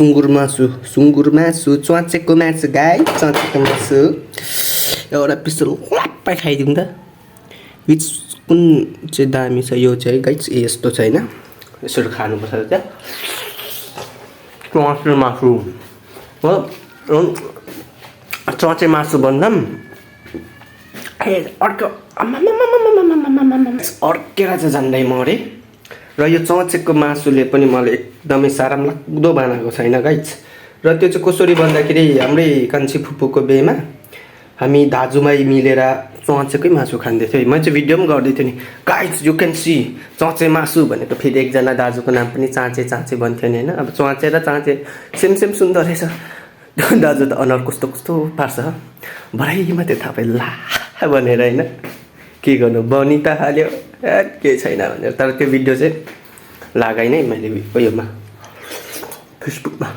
सुँगुर मासु च्वाचेको मासु गाई च्वाचेको मासु एउटा पिस्तोल ल्याप्पै खाइदिउँ त विच कुन चाहिँ दामी छ यो चाहिँ गाइस यस्तो छ हैन यसरी खानुपर्छ त च्वाचे मासु हो च्वाचे मासु भन्दा अर्को अर्केर चाहिँ जान्दै मरे र यो चौचेको मासुले पनि मलाई एकदमै साराम लाग्दो बनाएको छैन गाइस र त्यो चाहिँ कसरी भन्दाखेरि हाम्रै कान्छी फुपूको बेमा हामी दाजुभाइ मिलेर चौचेकै मासु खान्दै थियौँ म चाहिँ भिडियो पनि गर्दै थिएँ नि गाइस यु क्यान सी चौचे मासु भनेको फेरि एकजना दाजुको नाम पनि चाचे भन्थ्यो नि हैन अब चौचे र चाचे सेम सुन्दर रहेछ दाजु त अनुहार कस्तो पार्छ भरै मात्रै थाहा पाइ ला भनेर हैन के गर्नु बनि त हाल्यो के छैन भनेर तर त्यो भिडियो चाहिँ लगाइ नै मैले उयोमा फेसबुकमा